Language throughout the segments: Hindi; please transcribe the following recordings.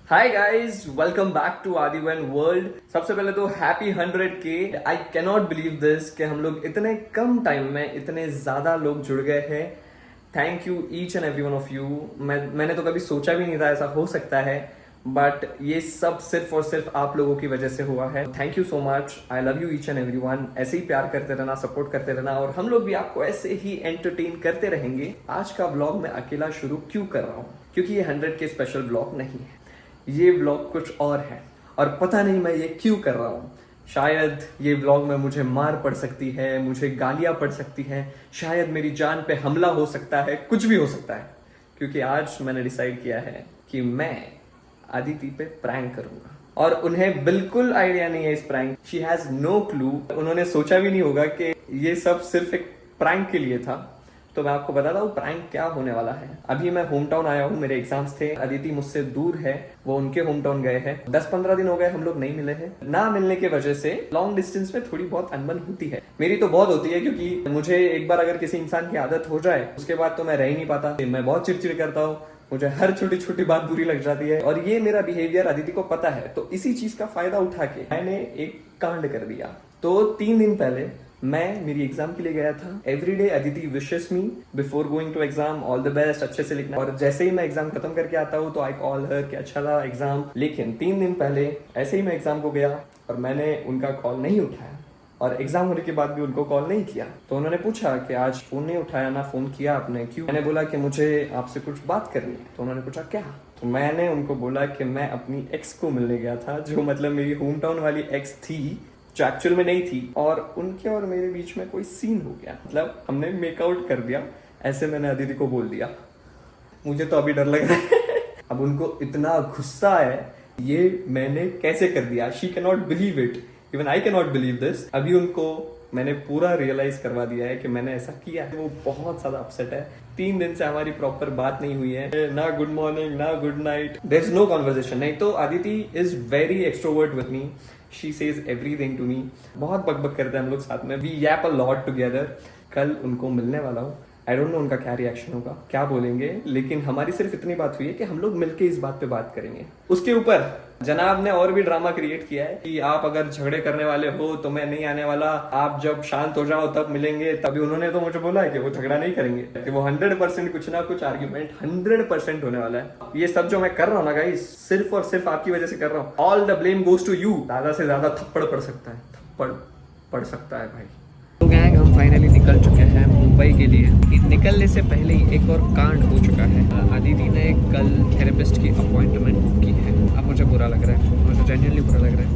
Hi guys, welcome back to Aadi one world. सबसे पहले तो happy 100K। I cannot believe this कि हम लोग इतने कम टाइम में इतने ज्यादा लोग जुड़ गए हैं। Thank you each and every one of you. मैंने तो कभी सोचा भी नहीं था ऐसा हो सकता है, बट ये सब सिर्फ और सिर्फ आप लोगों की वजह से हुआ है। Thank you so much. I love you each and every one. ऐसे ही प्यार करते रहना, सपोर्ट करते रहना, और हम लोग भी आपको ऐसे ही एंटरटेन करते रहेंगे। आज का व्लॉग मैं अकेला शुरू क्यों कर रहा हूँ? क्योंकि ये 100K स्पेशल व्लॉग नहीं है, ये व्लॉग कुछ और है। और पता नहीं मैं ये क्यों कर रहा हूँ। शायद ये व्लॉग में मुझे मार पड़ सकती है, मुझे गालियां पड़ सकती हैं, शायद मेरी जान पे हमला हो सकता है, कुछ भी हो सकता है। क्योंकि आज मैंने डिसाइड किया है कि मैं अदिति पे प्रैंक करूंगा, और उन्हें बिल्कुल आइडिया नहीं है इस prank. She has no clue. उन्होंने सोचा भी नहीं होगा कि ये सब सिर्फ एक प्रैंक के लिए था। तो मैं आपको बताता हूँ प्रैंक क्या होने वाला है। अभी मैं होम टाउन आया हूँ, मेरे एग्जाम्स थे। अदिति मुझसे दूर है, वो उनके होम टाउन गए हैं। 10-15 दिन हो गए हम लोग नहीं मिले हैं। ना मिलने की वजह से लॉन्ग डिस्टेंस में थोड़ी बहुत अनबन होती है। मेरी तो बहुत होती है, क्योंकि मुझे एक बार अगर किसी इंसान की आदत हो जाए उसके बाद तो मैं रह ही नहीं पाता। मैं बहुत चिड़चिड़ करता हूँ, मुझे हर छोटी छोटी बात बुरी लग जाती है, और ये मेरा बिहेवियर अदिति को पता है। तो इसी चीज का फायदा उठा के मैंने एक कांड कर दिया। तो 3 दिन पहले मैं मेरी एग्जाम के लिए गया था। Everyday Aditi wishes me before going to exam, all the best, अच्छे से लिखना। और जैसे ही मैं एग्जाम खत्म करके आता हूँ तो आई कॉल हर कि अच्छा रहा एग्जाम। लेकिन 3 दिन पहले ऐसे ही मैं एग्जाम को गया और मैंने उनका कॉल नहीं उठाया, और एग्जाम होने के बाद भी उनको कॉल नहीं किया। तो उन्होंने पूछा कि आज फोन नहीं उठाया, ना फोन किया आपने, क्यों? मैंने बोला कि मुझे आपसे कुछ बात करनी है। तो उन्होंने पूछा क्या? तो मैंने उनको बोला कि मैं अपनी एक्स को मिलने गया था, जो मतलब मेरी होम टाउन वाली एक्स थी, जो एक्चुअल में नहीं थी। और उनके और मेरे बीच में कोई सीन हो गया, मतलब हमने मेकआउट कर दिया, ऐसे मैंने अदिति को बोल दिया। मुझे तो अभी डर लग रहा है। अब उनको इतना गुस्सा है, ये मैंने कैसे कर दिया। She can not believe it, even I can not believe this. अभी उनको मैंने पूरा रियलाइज करवा दिया है कि मैंने ऐसा किया है। वो बहुत ज्यादा अपसेट है। 3 दिन से हमारी प्रॉपर बात नहीं हुई है, ना गुड मॉर्निंग ना good night, there is no conversation. नहीं तो Aditi is very extrovert with me, she says everything to me. बहुत बकबक करते हैं हम लोग साथ में, वी यैप अ लॉट टुगेदर। कल उनको मिलने वाला हूँ, आई डोंट नो उनका क्या रिएक्शन होगा, क्या बोलेंगे, लेकिन हमारी सिर्फ इतनी बात हुई है कि हम लोग मिलके इस बात पे बात करेंगे। उसके ऊपर जनाब ने और भी ड्रामा क्रिएट किया है कि आप अगर झगड़े करने वाले हो तो मैं नहीं आने वाला, आप जब शांत हो जाओ तब मिलेंगे। तभी उन्होंने तो मुझे बोला है कि वो झगड़ा नहीं करेंगे, कि वो 100% कुछ ना कुछ आर्ग्यूमेंट 100% होने वाला है। ये सब जो मैं कर रहा हूँ ना गाइस, सिर्फ और सिर्फ आपकी वजह से कर रहा हूँ। All the blame goes to you. ज्यादा से ज्यादा थप्पड़ पड़ सकता है, थप्पड़ पड़ सकता है भाई। तो गैंग, हम फाइनली निकल चुके हैं मुंबई के लिए। निकलने से पहले ही एक और कांड हो चुका है। अदिति ने कल थेरेपिस्ट की अपॉइंटमेंट बुक की है। अब मुझे बुरा लग रहा है, मुझे जेन्युइनली बुरा लग रहा है,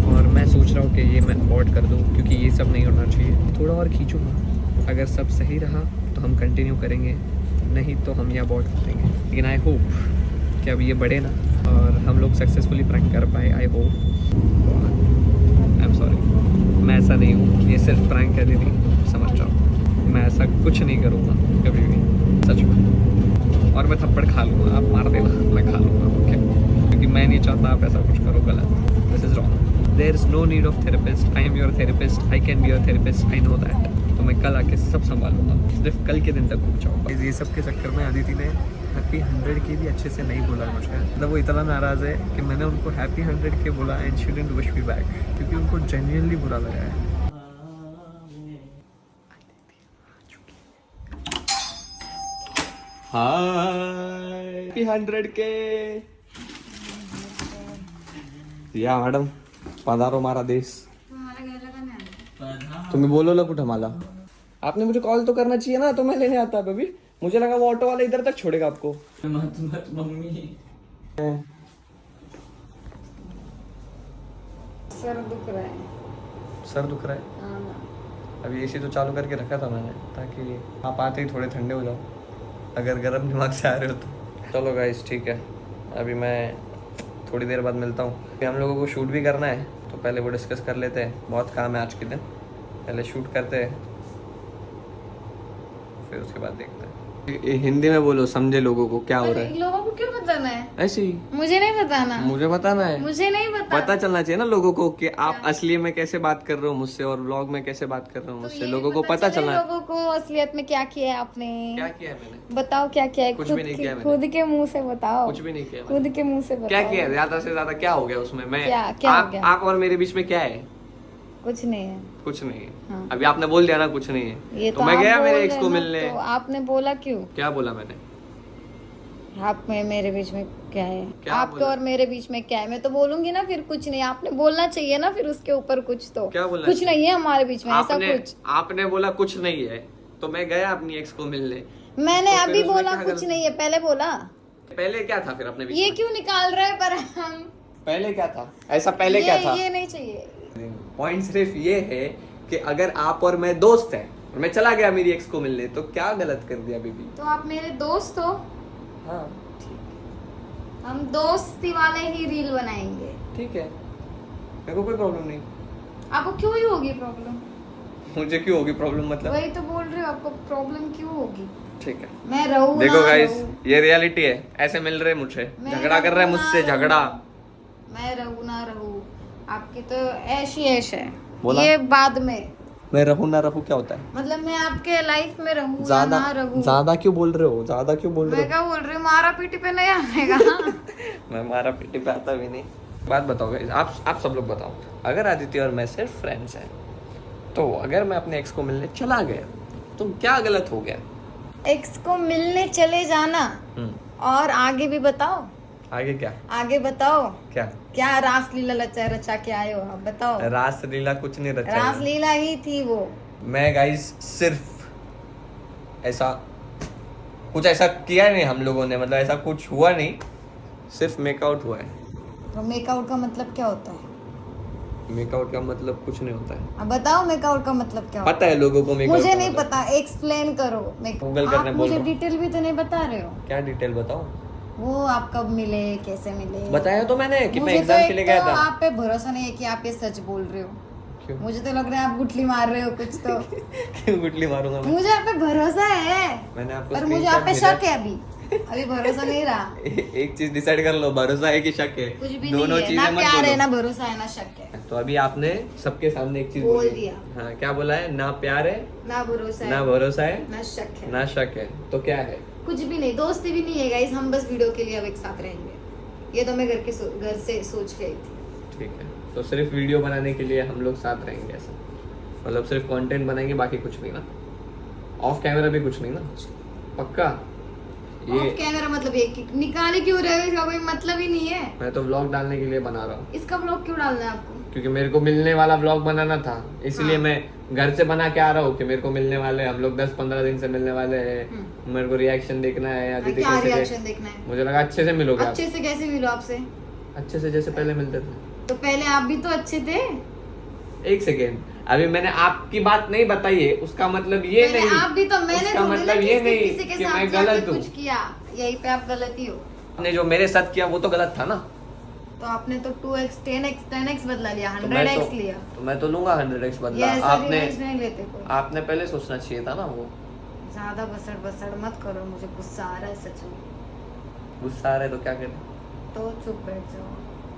और मैं सोच रहा हूँ कि ये मैं अवॉइड कर दूँ, क्योंकि ये सब नहीं होना चाहिए। थोड़ा और खींचूंगा, अगर सब सही रहा तो हम कंटिन्यू करेंगे, नहीं तो हम ये अवॉइड करेंगे। लेकिन आई होप कि अब ये बढ़े ना और हम लोग सक्सेसफुली प्रैंक कर पाए। I hope. I am sorry, मैं ऐसा नहीं हूँ, ये सिर्फ प्रैंक है दीदी, समझ जाओ। मैं ऐसा कुछ नहीं करूँगा कभी भी, सच में। और मैं थप्पड़ खा लूँगा, आप मार देना, मैं खा लूँगा, ओके? क्योंकि मैं नहीं चाहता आप ऐसा कुछ करो गलत। This is wrong. There is no need of therapist. I am your therapist, I can be your therapist, I know that. तो मैं कल आके सब संभालूंगा, सिर्फ कल के दिन तक रुक जाऊँगा। ये सब के चक्कर में अदिति ने हैप्पी 100K भी अच्छे से नहीं बोला मुझे। मतलब वो इतना नाराज़ है कि मैंने उनको हैप्पी 100K बोला and she didn't wish me back, क्योंकि उनको जेन्युइनली बुरा लगा है। हाय, हैप्पी 100K। या मॅडम, पधारो मारा देश। तुम्ही बोलवलं कुठं मला? आपने मुझे कॉल तो करना चाहिए ना, तो मैं लेने आता अभी। मुझे लगा वो ऑटो वाला इधर तक छोड़ेगा आपको। मत मम्मी। सर दुख रहा है। सर दुख रहा है? हाँ। अभी एसी तो चालू करके रखा था मैंने, ताकि आप आते ही थोड़े ठंडे हो जाओ, अगर गर्म दिमाग से आ रहे हो तो। चलो गाइस, ठीक है, अभी मैं थोड़ी देर बाद मिलता हूँ। हम लोगों को शूट भी करना है, तो पहले वो डिस्कस कर लेते हैं। बहुत काम है आज के दिन, पहले शूट करते हैं, फिर उसके बाद देखते हैं। हिंदी में बोलो, समझे लोगों को क्या हो रहा है। लोगों को क्यों बताना है? ऐसे ही मुझे नहीं बताना। मुझे बताना है। मुझे नहीं पता बताना। चलना चाहिए ना लोगों को कि आप असली में कैसे बात कर रहे हो मुझसे और व्लॉग में कैसे बात कर रहे हो तो मुझसे, ये लोगों भी को पता चले चलना। लोगों को असलियत में क्या किया है आपने। क्या किया है मैंने? बताओ क्या किया है। कुछ खुद भी नहीं की- किया मैंने। खुद के मुंह से बताओ। कुछ भी नहीं किया मैंने। खुद के मुंह से बताओ। क्या किया है? ज्यादा से ज्यादा क्या हो गया उसमें? मैं क्या हो गया? आप और मेरे बीच में क्या है? कुछ नहीं है। कुछ नहीं है। हाँ। अभी आपने बोल दिया ना कुछ नहीं है, ये तो मैं आप गया बोल मेरे रहे एक्स को ना, मिलने। तो आपने बोला क्यों? क्या बोला मैंने? आप में मेरे बीच में क्या है? क्या आपके बोला? और मेरे बीच में क्या है? मैं तो बोलूंगी ना फिर कुछ नहीं। आपने बोलना चाहिए ना फिर उसके ऊपर कुछ तो। क्या बोलना कुछ चाहिए? नहीं है हमारे बीच में ऐसा कुछ। आपने बोला कुछ नहीं है, तो मैं गया अपनी एक्स को मिलने। मैंने तो फिर अभी उसमें बोला क्या कुछ गलती? नहीं है, पहले बोला। पहले क्या था फिर अपने बीच ये में? क्यों निकाल रहे हैं पर हम? पहले क्या था? ऐसा पहले क्या था? ये नहीं चाहिए। पॉइंट सिर्फ ये है कि अगर आप और मैं दोस्त हैं और मैं चला गया मेरी एक्स को मिलने, तो क्या गलत कर दिया बीबी? तो आप मेरे दोस्त हो। हाँ हम दोस्ती वाले ही रील बनाएंगे। ठीक है, मेरे को कोई प्रॉब्लम नहीं। आपको क्यों ही होगी प्रॉब्लम? मुझे क्यों होगी प्रॉब्लम? मतलब वही तो बोल रहे हो, आपको प्रॉब्लम क्यों होगी? ठीक है, मैं रहूं देखो ना गाइस, रहूं। ये रियलिटी है। ऐसे मिल रहे मुझे, मैं झगड़ा कर रहे हैं रहूं ना मुझसे, रहूं। झगड़ा। मैं रहूं ना रहूं, आपकी तो ऐश ही ऐश है। बोला? ये बाद में मैं रहूं ना रहूं क्या होता है? मतलब मैं आपके लाइफ में रहूं या ज्यादा ना रहूं। ज्यादा क्यों बोल रहे हो? ज्यादा क्यों बोल रहे मैं क्या बोल रही हूँ, मारा पीटी पे नहीं आएगा। हो? मैं मारा पीटी पे आता भी नहीं। बात बताओ गाइस, आप सब लोग बताओ, अगर आदित्य और मैं सिर्फ फ्रेंड्स हैं, तो अगर मैं अपने एक्स को मिलने चला गया तो क्या गलत हो गया? एक्स को मिलने चले जाना और आगे भी बताओ। आगे क्या? आगे बताओ क्या क्या रासलीला रचा के आए हो आप, बताओ। रास लीला कुछ नहीं रचा है। रासलीला ही थी वो। मैं गाइस सिर्फ ऐसा कुछ ऐसा किया नहीं हम लोगों ने, मतलब ऐसा कुछ हुआ नहीं, सिर्फ मेकआउट हुआ है। तो मेकआउट का मतलब क्या होता है? मेकआउट का मतलब कुछ नहीं होता है। अब बताओ मेकआउट का मतलब क्या होता पता है लोगों को है? मेकआउट मुझे का नहीं मतलब? पता, एक्सप्लेन करो। गूगल करने आप बोल मुझे रहा हूँ। डिटेल भी तो नहीं बता रहे हो। क्या डिटेल बताओ? वो आप कब मिले, कैसे मिले? बताया तो मैंने कि मैं मुझे तो एग्जाम के एक लिए तो गया था। आप पे भरोसा नहीं है कि आप ये सच बोल रहे हो। क्यों? मुझे तो लग रहा है आप गुटली मार रहे हो कुछ तो। क्यों गुटली मारूंगा मैं? मुझे आप पे भरोसा है, मैंने आपको पर मुझे आप पे शक है। अभी भरोसा नहीं रहा। एक चीज डिसाइड कर लो, भरोसा है कि शक है? कुछ भी दोनों नहीं है, चीजें ना मत प्यार है बोलो। ना भरोसा है ना शक है। तो अभी आपने सबके सामने एक चीज बोल बोली। दिया। हाँ, क्या बोला है? ना प्यार है, ना भरोसा ना है भरोसा है, ना शक है। ना शक है, तो क्या है? कुछ भी नहीं, दोस्ती भी नहीं है गाइस। हम बस वीडियो के लिए अब एक साथ रहेंगे। ये तो मैं घर से सोच गई थी। ठीक है, तो सिर्फ वीडियो बनाने के लिए हम लोग साथ रहेंगे ऐसा? मतलब सिर्फ कंटेंट बनाएंगे, बाकी कुछ नहीं ना? ऑफ कैमरा भी कुछ नहीं ना? पक्का? ऑफ कैमरा मतलब ये कि निकाले क्यों रहे हो? इसका कोई मतलब ही नहीं है। मैं तो व्लॉग डालने के लिए बना रहा हूँ, इसका ब्लॉग क्यों डालना है आपको? क्योंकि मेरे को मिलने वाला व्लॉग बनाना था, इसलिए हाँ। मैं घर से बना के आ रहा हूँ कि मेरे को मिलने वाले, हम लोग 10-15 दिन से मिलने वाले हैं, मेरे को रिएक्शन देखना है। आदित्य क्या कैसे रिएक्शन देखना है? मुझे लगा अच्छे से मिलोगे आप। अच्छे से कैसे मिलो आपसे? अच्छे से जैसे पहले मिलते थे। तो पहले आप भी तो अच्छे थे। एक सेकेंड, अभी मैंने आपकी बात नहीं बताई है, उसका मतलब ये पहले नहीं, आप भी तो, मैंने उसका थोड़ी ना मतलब ये नहीं किसी के कि साथ मैं जाके गलत हूँ। कुछ किया, यही पे आप गलती हो। आपने जो मेरे साथ किया वो तो गलत था ना? तो आपने तो 2x 10x बदला लिया, तो मैं 100x लिया। तो मैं तो लूंगा 100x ये बदला। ऐसा आपने रिवेंज नहीं लेते कोई। आपने पहले सोचना चाहिए था ना। वो ज्यादा बसड़ बसड़ मत करो, मुझे गुस्सा आ रहा है सच में। गुस्सा आ रहा है तो क्या करें? तो चुप बैठ जाओ।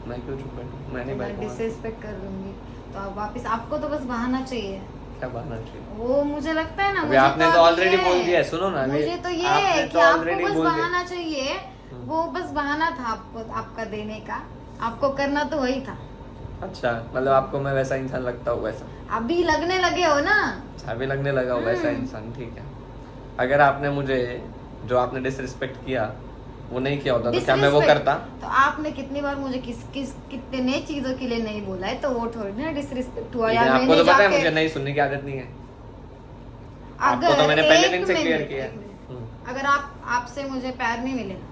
मैं क्यों चुप बैठूं? मैं नहीं मैं बैठूंगा। डिसरिस्पेक्ट कर दूंगी तो आप वापस, आपको तो बस बहाना चाहिए। क्या बहाना चाहिए? वो मुझे लगता है ना, अभी मुझे आपने तो अभी ऑलरेडी ये बोल दिया है, सुनो ना, अभी मुझे तो ये आपने है तो कि आपको already बस बोल दिया। बहाना चाहिए। वो बस बहाना था आपको, आपका देने का। आपको करना तो वही था। अच्छा, मतलब आपको मैं वैसा इंसान लगता हूँ? वैसा अभी लगने लगे हो ना। अभी लगने लगा हूँ वैसा इंसान? ठीक है, अगर आपने मुझे जो आपने डिसरिस्पेक्ट किया वो नहीं किया होता तो क्या मैं वो Disrespect? करता? तो आपने कितनी बार मुझे कितने चीजों के लिए नहीं बोला है, तो वो थोड़ी ना डिसरिस्पेक्ट हुआ। या लेकिन आपको मैंने तो पता है जाके- मुझे नहीं सुनने की आदत नहीं है। आपको अगर तो मैंने पहले एक दिन से क्लियर मिनट, किया है। एक मिनट। अगर आपसे मुझे प्यार नहीं मिलेगा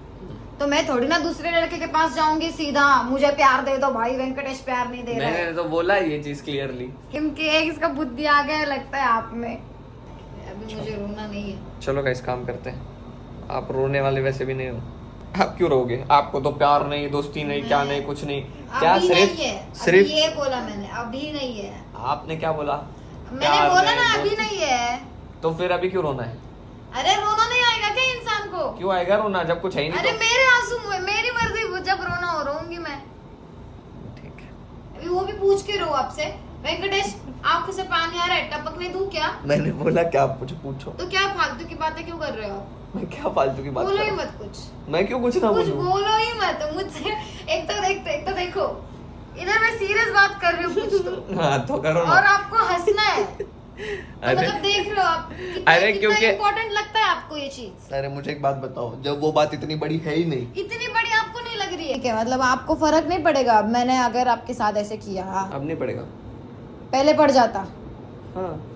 तो मैं थोड़ी ना दूसरे लड़के के पास जाऊंगी सीधा, मुझे प्यार दे दो भाई, वेंकटेश प्यार नहीं दे रहा है। मैंने तो बोला ये चीज क्लियरली। क्योंकि एक इसका बुद्धि आ गया लगता है आप में। अभी मुझे रोना नहीं है। चलो गाइस, काम करते हैं। आप रोने वाले वैसे भी नहीं हो। आप क्यों रोगे? आपको तो प्यार नहीं, दोस्ती नहीं, क्या नहीं, कुछ नहीं। क्या अभी सिर्फ नहीं है, सिर्फ अभी ये बोला मैंने, अभी नहीं है। आपने क्या बोला? मैंने प्यार बोला नहीं, ना अभी दोस्ती- नहीं है। तो फिर अभी क्यों रोना है? अरे रोना नहीं आएगा क्या इंसान को? क्यों आएगा रोना जब कुछ है ही नहीं? अरे तो? मेरे आंसू मेरी मर्जी, जब रोना हो रोऊंगी मैं। ठीक है। अभी वो भी पूछ के रो आपसे, वेंकटेश आंखों से पानी आ रहा है, टपकने दूं क्या? मैंने बोला क्या, आप मुझे पूछो। तो क्या फालतू की बातें क्यों कर रहे हो? मैं क्या फालतू की बात बोलो कर ही रहा हूँ? मत कुछ। मैं क्यों कुछ ना कुछ बोलूं? बोलो ही मत मुझसे। एक तो देखो, इधर मैं सीरियस बात कर रही हूँ कुछ तो, हाँ तो करो ना। और आपको हंसना है। तो अरे मतलब देख रहे हो आप अरे क्योंकि इम्पोर्टेंट लगता है आपको ये चीज। अरे मुझे एक बात बताओ, जब वो बात इतनी बड़ी है ही नहीं, इतनी बड़ी आपको नहीं लग रही है क्या? मतलब आपको फर्क नहीं पड़ेगा अब मैंने अगर आपके साथ ऐसे किया? अब नहीं पड़ेगा। पहले पड़ जाता, हाँ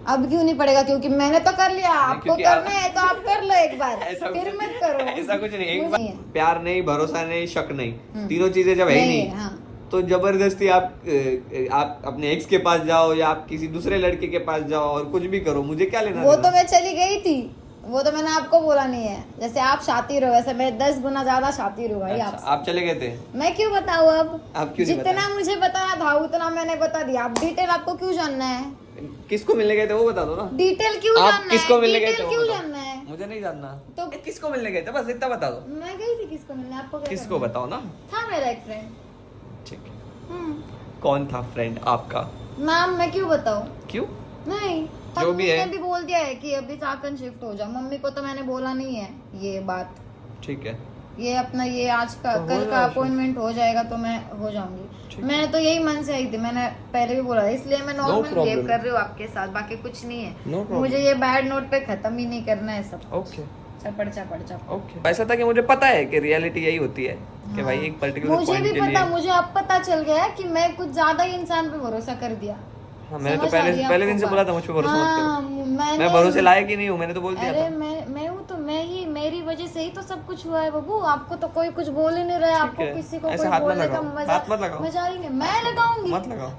अब क्यों नहीं पड़ेगा? क्योंकि मैंने तो कर लिया, आपको क्योंकि करना है तो आप कर लो एक बार, ऐसा फिर मत करो। ऐसा कुछ नहीं, एक मुझे बार नहीं है। प्यार नहीं, भरोसा नहीं, शक नहीं, तीनों चीजें जब है ही नहीं नहीं, है, हाँ। तो जबरदस्ती आप अपने एक्स के पास जाओ या आप किसी दूसरे लड़के के पास जाओ और कुछ भी करो, मुझे क्या लेना वो देना? तो मैं चली गई थी, वो तो मैंने आपको बोला नहीं है। जैसे आप शातिर हो वैसे मैं 10 गुना ज्यादा शातिर हूँ भाई अच्छा, आपसे। आप चले गए थे? मैं क्यों बताऊँ अब? आप क्यों नहीं जितना मुझे बताना था उतना मैंने बता दिया। आप डिटेल आपको क्यों जानना है? किसको मिलने गए थे वो बता दो ना। डिटेल क्यों आप जानना किसको है? मिलने गए थे डिटेल वो क्यों बताओ। जानना है? मुझे नहीं जानना। तो किसको मिलने गए थे बस इतना बता दो। मैं गई थी किसको मिलने, आपको क्या किसको करना? बताओ ना। था मेरा एक फ्रेंड। ठीक है। कौन था फ्रेंड आपका? नाम मैं क्यों बताऊं? क्यों? नहीं, जो भी है। मैंने भी बोल दिया है कि अभी चाकन शिफ्ट हो जाओ। मम्मी को तो मैंने बोला नहीं है ये बात। ठीक है। ये अपना ये आज का तो हो कल का जाएगा। अपॉइंटमेंट हो जाएगा तो मैं हो जाऊंगी। ठीक मैंने तो यही मन से आई थी, मैंने पहले भी बोला, इसलिए मैं नॉर्मल problem. बिहेव कर रही हूँ आपके साथ, बाकी कुछ नहीं है। No problem. मुझे ये बैड नोट पे खत्म ही नहीं करना है सब। ओके चपड़ ओके। ऐसा था कि मुझे पता है कि रियलिटी यही होती है कि भाई एक पर्टिकुलर मुझे पॉइंट भी के पता, लिए। मुझे अब पता चल गया कि मैं कुछ ज्यादा ही इंसान पे भरोसा कर दिया। हाँ, मैंने तो समझ आ रही है पहले आपको दिन से बात? बोला था मुझ पे भरोसा मत हाँ, करो। मैं भरोसे लायक ही नहीं हूँ, मैंने तो बोल दिया अरे था। मैं हूँ तो मैं ही, मेरी वजह से ही तो सब कुछ हुआ है बाबू। आपको तो कोई कुछ बोल ही नहीं रहा है, ठीक आपको है। किसी को ऐसे कोई हाथ मत बोलने का लगाओ, हाथ मत लगाओ। मजा ही नहीं। मैं लगाऊंगी? मत लगाओ।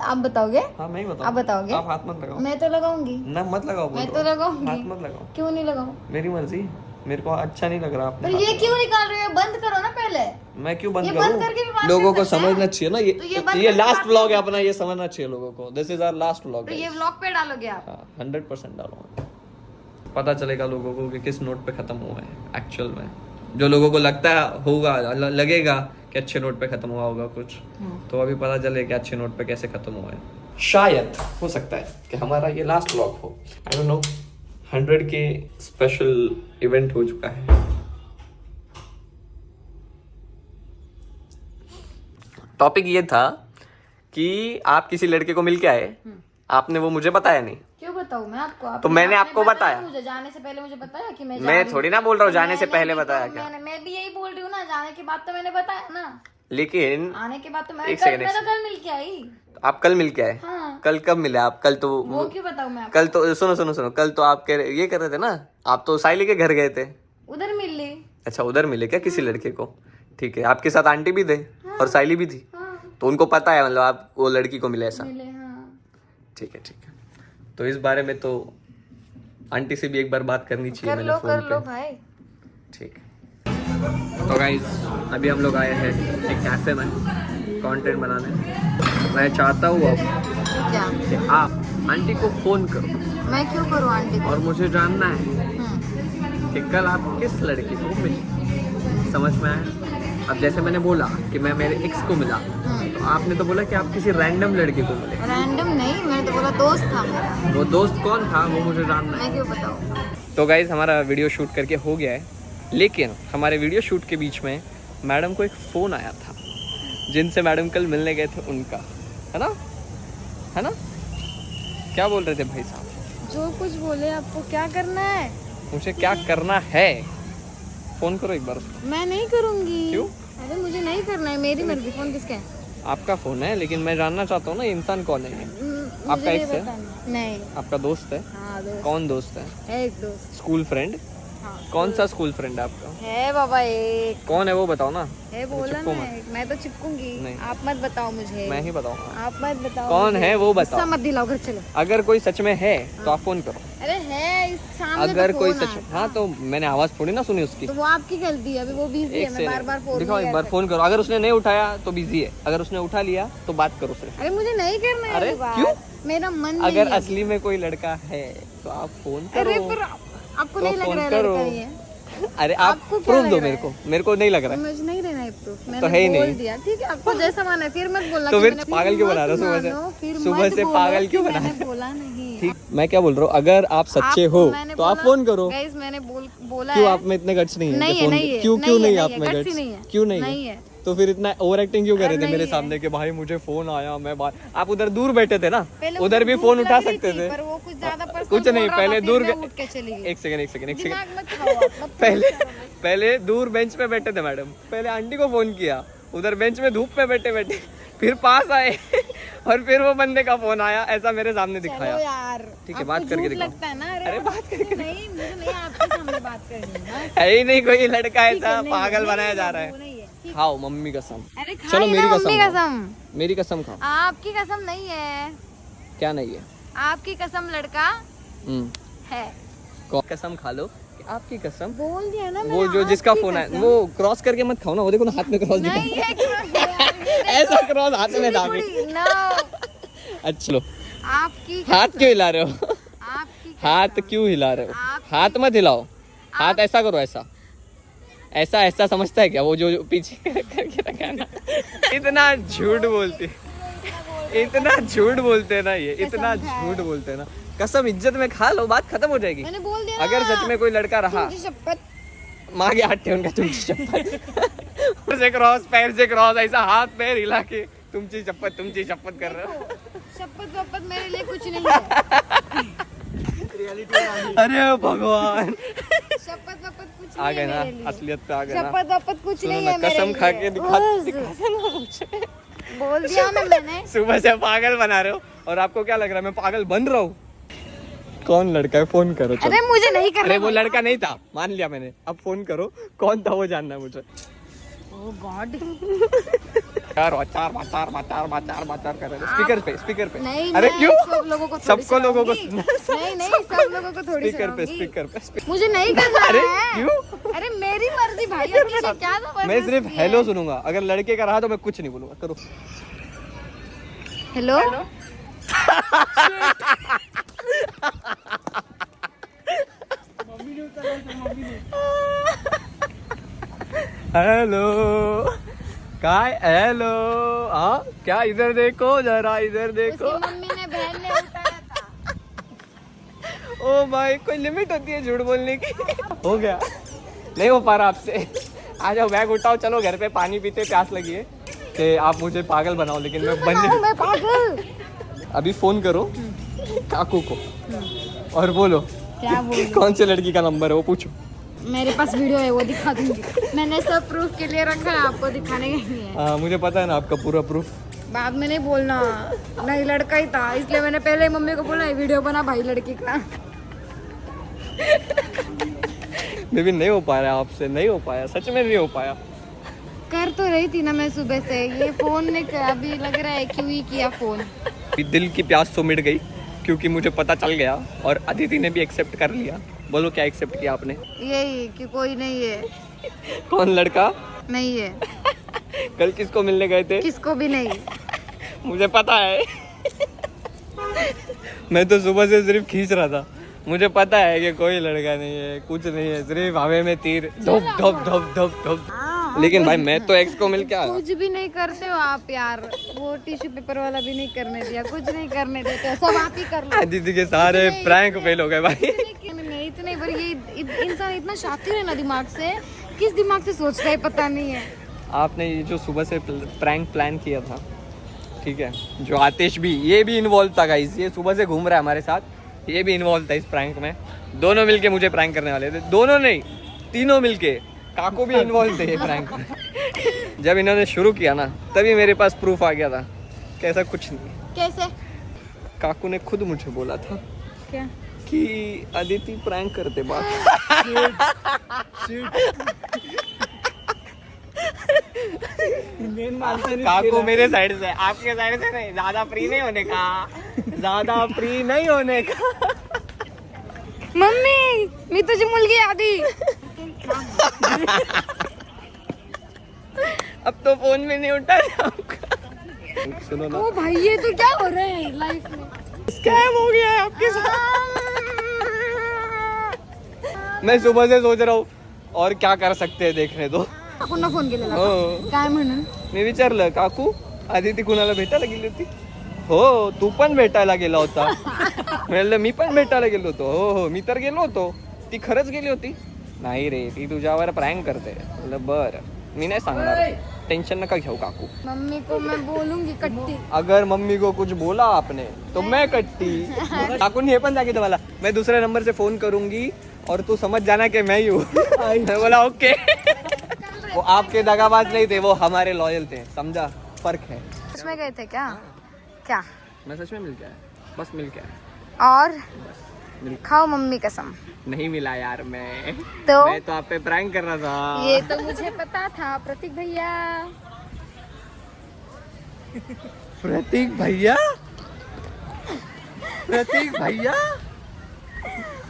आप बताओगे? हाँ मैं ही बताऊँ। आप बताओगे? आप हाथ मत लगाओ। मैं तो लगाऊंगी। ना मत लगाओ। बोल मैं रहा तो हूँ। लगाऊंगी। हाथ मत लगाओ। क्यों नहीं लगाऊं? मेरी मर्जी, मेरे को अच्छा नहीं लग रहा आपने पर हाथ ये लगाया। क्यों निकाल रहे हो? बंद करो ना पहले। मैं क्यों बंद ये बंद करूं? करके भी बात लोगों कर को सकते हैं। समझना चाहिए ना, तो ये बंद ये करके लास्ट बात व्लॉग है कर- अपना, ये समझना चाहिए लोगों को। This is our last vlog. तो ये व्लॉग पे डालोगे आप? 100% डालूंगा। पता चलेगा लोगों को कि किस नोट पे खत्म हुआ है एक्चुअल में। जो लोगों को लगता है होगा, लगेगा कि अच्छे नोट पे खत्म हुआ होगा कुछ, तो अभी पता चले कि अच्छे नोट पे कैसे खत्म हुआ है। शायद हो सकता है कि हमारा ये लास्ट व्लॉग हो। I don't know. 100 के स्पेशल इवेंट हो चुका है। टॉपिक ये था कि आप किसी लड़के को मिल के आए, आपने वो मुझे बताया नहीं। क्यों बताऊं मैं आपको? तो मैंने आपको बताया। मुझे जाने से पहले मुझे बताया कि मैं जा मैं रही हूँ। थोड़ी ना बोल रहा हूँ जाने से मैंने पहले भी तो- बताया क्या। मैं भी यही बोल रही हूँ ना, जाने के बाद तो मैंने बताया ना। लेकिन आने के बाद तो मैं एक कल, सेकंड, मैं तो कल मिल के आई। आप कल मिल के आए? हाँ। कल कब मिले आप? कल तो वो क्यों बताऊं मैं आपको? कल तो सुनो कल तो आप ये कर रहे थे ना, आप तो साइली के घर गए थे। उधर मिल ली। अच्छा, उधर मिले क्या किसी लड़के को? ठीक है। आपके साथ आंटी भी थे और साइली भी थी, हाँ, तो उनको पता है मतलब आप वो लड़की को मिले ऐसा? मिले। हाँ, ठीक है। तो इस बारे में तो आंटी से भी एक बार बात करनी चाहिए कर मैंने लो फोन पे। भाई। ठीक है। तो गाइस अभी हम लोग आए हैं एक कैफे में कंटेंट बनाने। मैं चाहता हूँ अब क्या? कि आप आंटी को फोन करो मैं क्यों करूँ आंटी को? और मुझे जानना है हम्म, कि कल आप किस लड़की को मिले। समझ में आया? अब जैसे मैंने बोला कि मैं मेरे एक्स को मिला, तो आपने तो बोला कि आप किसी रैंडम लड़के को मिले। रैंडम नहीं, मैंने तो बोला दोस्त था मेरा। वो दोस्त कौन था वो मुझे जानना है। मैं क्यों बताऊँ? तो गाइज हमारा वीडियो शूट करके हो गया है, लेकिन हमारे वीडियो शूट के बीच में मैडम को एक फ़ोन आया था जिनसे मैडम कल मिलने गए थे उनका, है ना? क्या बोल रहे थे भाई साहब? जो कुछ बोले आपको क्या करना है? मुझे क्या करना है? फ़ोन करो एक बार उसको। मैं नहीं करूँगी। क्यों? अरे मुझे नहीं करना है, मेरी मर्जी। फोन किसका है? आपका फ़ोन है, लेकिन मैं जानना चाहता हूँ ना ये इंसान कौन है ये? आपका मुझे एक्स है? बताना। नहीं। आपका दोस्त है? हाँ दोस्त कौन दोस्त है? है, एक दोस्त। School friend? हाँ, कौन सा स्कूल फ्रेंड है आपका? है बाबा एक। कौन है वो बताओ ना। है बोला चिपको ना मत। एक। मैं तो चिपकूंगी। नहीं। आप मत बताओ मुझे। मैं ही बताऊंगा। आप मत बताओ कौन मुझे। है वो बताओ। गुस्सा मत दिलाओ, घर चलो। अगर कोई सच में है तो आप फोन करो। अरे है इस सामने अगर तो कोई फोन सच आया। हाँ, तो मैंने आवाज थोड़ी ना सुनी उसकी। तो वो आपकी गलती है, अभी वो बिजी है। एक मैं से बार बार फोन दिखाओ, नहीं एक बार कर फोन करो। अगर उसने नहीं उठाया तो बिजी है, अगर उसने उठा लिया तो बात करो सिर्फ। सकती। अरे मुझे नहीं करना है अरे ये बात। क्यों? मेरा मन नहीं अगर है। असली में कोई लड़का है तो आप फोन अरे करो। पर आपको तो नहीं लग फोन रहा है करो। लड़का ये? अरे आप आपको क्या प्रूफ लग दो रहा मेरे को नहीं लग रहा है। मुझे नहीं देना है प्रूफ, तो मैंने है ही बोल नहीं। दिया। ठीक है, आपको जैसा माना है, फिर मत बोलना तो कि फिर मैंने पागल क्यों बना रहे हो मत सुबह मानो, से? फिर सुबह मत से बोलो पागल कि क्यों बना? मैंने बोला नहीं। ठीक, मैं क्या बोल रहा हूँ, अगर आप सच्चे हो तो आप फोन करो। गाइस मैंने बोला क्यों है। आप में इतने गट्स नहीं है? नहीं कि है, फोन नहीं है, क्यों नहीं क्यों है, नहीं नहीं आप है, में guts ही गट्स? नहीं है। क्यों नहीं नहीं है? है। तो फिर इतना ओवर एक्टिंग क्यों कर रहे थे नहीं मेरे है। सामने कि भाई मुझे फोन आया, मैं बात, आप उधर दूर बैठे थे ना, पहले उधर भी भूख फोन लग उठा रही सकते थी, थे। पर वो कुछ ज्यादा personal कुछ नहीं, बोल रहा पहले था, दूर फिर मैं उठ के चली गई। एक सेकंड दिमाग मत खाओ आप, मत पहले करो। पहले दूर बेंच पे बैठे थे मैडम, पहले आंटी को फोन किया, उधर बेंच में धूप में बैठे बैठे, फिर पास आए और फिर वो बंदे का फोन आया, ऐसा मेरे सामने चलो दिखाया। यार, ठीक है, आपको बात करके झूठ दिखाओ। लगता है ना? अरे बात करके नहीं, मुझे नहीं आपके सामने बात करनी है ना। है ही नहीं कोई लड़का ठीक है, ऐसा नहीं, पागल नहीं, बनाया जा नहीं, रहा है। वो नहीं है, ठीक है। खाओ मम्मी कसम। अरे खाइए चलो मेरी ना, कसम मम्मी खाओ। कसम। मेरी कसम खाओ। आपकी कसम नहीं है, क्या नहीं है? आपकी कसम लड़का है। कसम खा लो कि आपकी कसम। बोल दिया ना वो मैंने, जो जिसका आपकी फोन है कसम। वो क्रॉस करके मत खाओ ना, वो देखो ना हाथ में क्रॉस नहीं दिखा, है ऐसा क्रॉस हाथ में डाल नो, अच्छा लो, आपकी हाथ कसम, क्यों हिला रहे हो? आपकी हाथ कसम। क्यों हिला रहे हो? आपकी- हाथ मत हिलाओ, हाथ ऐसा करो, ऐसा ऐसा ऐसा समझता है क्या वो जो पीछे करके रखा है ना? इतना झूठ बोलती, इतना झूठ बोलते हैं ना ये, इतना कसम खाए। झूठ बोलते हैं ना। कसम इज्जत में खा लो, बात खत्म हो जाएगी। मैंने बोल दिया अगर ना, सच में कोई लड़का रहा, तुमची शपथ। माँ के हाथ थे उनका, तुमची शपथ से क्रॉस, पैर से क्रॉस, ऐसा हाथ पैर हिला के तुमची शपथ कर रहे हो। शपथ वपथ मेरे लिए कुछ नहीं है। अरे भगवान, शपथ वपथ कुछ आ नहीं गए है ना, मेरे लिए। असलियत पे आ गए ना। शपथ वपथ कुछ सुनो नहीं ना, है मेरे कसम खा लिए। के बस, दिखा ना मुझे। बोल दिया ना मैंने। सुबह से पागल बना रहे हो, और आपको क्या लग रहा है मैं पागल बन रहा हूँ? कौन लड़का है? फोन करो चलो। अरे मुझे नहीं करना। अरे वो लड़का नहीं था, मान लिया मैंने, अब फोन करो, कौन था वो जानना है मुझे। ओह गॉड। यार वाचार कर रहे हैं स्पीकर पे। नहीं, अरे मैं क्यों? सब लोगों को थोड़ी सबको लोगों को सुनाऊंगी। नहीं सब लोगों को थोड़ी सुनाऊंगी। स्पीकर पे। मुझे नहीं करना अरे है। क्यों? अरे मेरी मर्जी भाई, अब किसी क्या तो मैं सिर्फ हेलो सुनूंगा, अगर लड़के का रहा तो मैं कुछ नहीं बोलूंगा। करो हेलो। हेलो काय, हेलो हाँ क्या, इधर देखो जरा, इधर देखो। उसकी मम्मी ने बहन ने उठाया था। ओ भाई, कोई लिमिट होती है झूठ बोलने की। हो गया, नहीं हो पा रहा आपसे। आ जाओ, बैग उठाओ, चलो घर पे पानी पीते, प्यास लगी है। कि आप मुझे पागल बनाओ, लेकिन मैं बन नहीं। मैं पागल। अभी फोन करो काकू को और बोलो क्या बोलूं? कौन से लड़की का नंबर है वो पूछो। मेरे पास वीडियो है, वो दिखा दूंगी। मैंने सब प्रूफ के लिए रखा है, आपको दिखाने का नहीं है। हाँ मुझे पता है ना आपका पूरा प्रूफ। बाद में नहीं बोलना, नहीं लड़का ही था, इसलिए मैंने पहले ही मम्मी को बोला वीडियो बना भाई लड़की का। बेबी नहीं हो पाया आपसे, नहीं हो पाया, सच में नहीं हो पाया। कर तो रही थी ना मैं सुबह से, ये फोन ने अभी लग रहा है क्यों ही किया फोन। दिल की प्यास तो मिट गई, क्योंकि मुझे पता चल गया और अदिति ने भी एक्सेप्ट कर लिया। बोलो क्या एक्सेप्ट किया आपने? यही कि कोई नहीं है। कौन लड़का? नहीं है। कल किसको मिलने गए थे? किसको भी नहीं। मुझे पता है। मैं तो सुबह से सिर्फ खींच रहा था, मुझे पता है कि कोई लड़का नहीं है, कुछ नहीं है, सिर्फ हवा में तीर धप धप धप धप धप। लेकिन भाई मैं तो एक्स को मिल के आया। कुछ भी नहीं करते हो आप यार, वो टिश्यू पेपर वाला भी नहीं करने दिया, कुछ नहीं करने देते, सब आप ही कर लो। दीदी के सारे प्रैंक फेल हो गए भाई। नहीं इतने पर ये इंसान इतना शातिर है ना दिमाग से, किस दिमाग से सोचता है पता नहीं है। आपने ये जो सुबह से प्रैंक प्लान किया था, ठीक है, जो आतिश भी, ये भी इन्वॉल्व था गाइस, ये सुबह से घूम रहा है हमारे साथ, ये भी इन्वॉल्व था इस प्रैंक में। दोनों मिलके मुझे प्रैंक करने वाले थे, दोनों नहीं तीनों मिलके। काकू भी इन्वॉल्व थे ये प्रैंक में। जब इन्होंने शुरू किया ना, तभी मेरे पास प्रूफ आ गया था कि ऐसा कुछ नहीं। कैसे? काकू ने खुद मुझे बोला था क्या? कि अदिति प्रैंक करते बात। काकू मेरे साइड से, आपके साइड से नहीं, ज्यादा फ्री नहीं होने का, ज्यादा फ्री नहीं होने का। मम्मी मी तुझी मुलगी आधी। अब तो फोन में नहीं उठा रहा आपका। सुनो ना, ओ भाई ये तो क्या हो रहा है लाइफ में? स्कैम हो गया है आपके साथ। मैं सुबह से सोच रहा हूँ और क्या कर सकते हैं देखने दो. काकूंना फोन केलेला हो. का? काय म्हणून? मी विचारलं काकू आदिती कुणाला भेटायला गेली होती. हो तू पण भेटायला गेला होता. म्हणलं मी पण भेटायला गेलो होतो. हो मी तर गेलो होतो. ती खरंच गेली होती. नाही रे ती तुझ्यावर प्रँक करते. म्हणलं बरं मी नाही सांगणार. टेंशन नका घेऊ काकू. मम्मी को मैं बोलूंगी कट्टी. अगर मम्मी को कुछ बोला आपने तो मैं कट्टी. काकून हे पण सांगितलं मला मैं दूसरे नंबर से फोन करूंगी और तू समझ जाना कि मैं ही हूँ. मैं बोला ओके. वो आपके दगाबाज नहीं थे वो हमारे लॉयल थे. समझा फर्क है. सच में गए थे क्या? क्या? मैं सच में मिल के आया. बस मिल के आया. और मिल खाओ मम्मी कसम. नहीं मिला यार मैं तो आप पे प्रैंक कर रहा था. ये तो मुझे पता था प्रतीक भैया. प्रतीक भैया. प्रतीक भैया.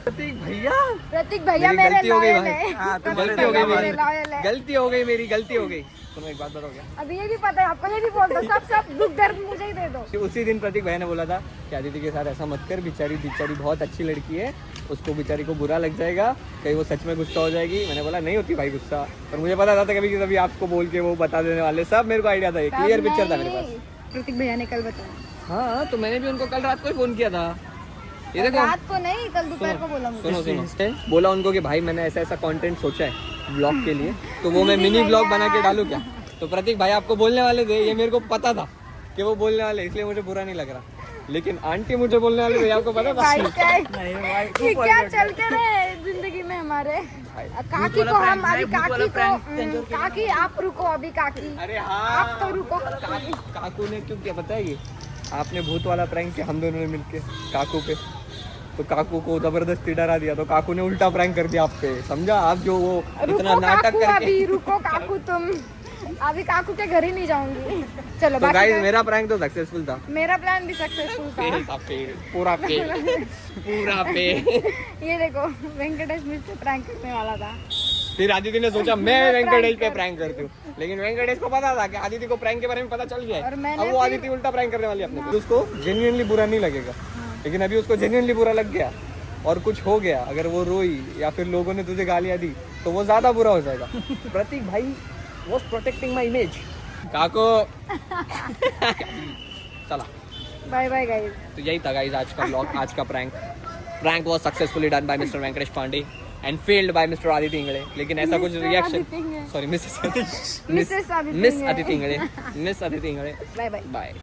प्रतीक भैया. प्रतीक भैया मेरी मेरे गलती हो गई लॉयल भाई. है. हाँ, तो प्रतीक गलती हो गई भैया मेरे मेरी. लॉयल है. गलती हो गई मेरी. गलती हो गई. सुनो एक बात बताओ क्या. अभी ये भी पता है आपको. ये भी बोल दो. सब दुख दर्द मुझे ही दे दो. उसी दिन प्रतीक भैया ने बोला था कि आदिति के साथ ऐसा मत कर. बेचारी बहुत अच्छी लड़की है. उसको बेचारी को बुरा लग जाएगा. कहीं वो सच में गुस्सा हो जाएगी. मैंने बोला नहीं होती भाई गुस्सा. पर मुझे पता था कभी कभी आपको बोल के वो बता देने वाले. सब मेरे को आइडिया था. क्लियर पिक्चर था मेरे पास. प्रतीक भैया ने कल बताया. हाँ तो मैंने भी उनको कल रात को ही फोन किया था. ये देखो रात को नहीं कल दोपहर को बोला मुझे. सुनो बोला उनको कि भाई मैंने ऐसा ऐसा कंटेंट सोचा है ब्लॉग के लिए. तो वो मैं मिनी ब्लॉग बना के डालूं क्या. तो प्रतीक भाई आपको बोलने वाले थे. ये मेरे को पता था कि वो बोलने वाले. इसलिए मुझे बुरा नहीं लग रहा. लेकिन आंटी मुझे बोलने वाले थे. आपको पता था. भाई ये क्या चल कर है जिंदगी में हमारे. काकी को हम अभी काकी आप रुको अभी. काकी अरे हाँ आप तो रुको. काकू ने क्यों किया पता है. ये आपने भूत वाला प्रैंक किया हम दोनों ने मिलके काकू पे. तो काकू को जबरदस्ती डरा दिया. तो काकू ने उल्टा प्रैंक कर दिया आप पे. समझा आप जो वो इतना रुको नाटक काकू करके. अभी रुको काकू तुम. अभी काकू के घर ही नहीं जाऊंगी. चलो तो बाकी गाइस का- मेरा प्रैंक तो सक्सेसफुल था. मेरा प्लान भी सक्सेसफुल था. पूरा पे. ये देखो वेंकटेश मुझ पे प्रैंक करने वाला था. फिर आदिति ने सोचा मैं मैं वेंकटेश prank पे कर- प्रैंक करती हूँ. लेकिन वेंकटेश को पता था कि आदिति को प्रैंक के बारे में पता चल गया है. और मैंने अब वो फिर- आदिति उल्टा प्रैंक करने वाली है अपने पे. उसको जेन्युइनली बुरा नहीं लगेगा. लेकिन अभी उसको जेन्युइनली बुरा लग गया और कुछ हो गया. अगर वो रोई या फिर लोगों ने तुझे गालियां दी तो वो ज्यादा बुरा हो जाएगा. प्रतीक भाई वॉज प्रोटेक्टिंग माई इमेज. काको चला. Bye bye guys. तो यही था गाइस आज का ब्लॉग. आज का prank was successfully done by mister Venkatesh Pandey and failed by mister Aditi Ingde. लेकिन ऐसा कुछ Mr. Reaction Aditi Ingde. Sorry miss Mrs Aditi miss Aditi Ingde. Bye bye. Bye.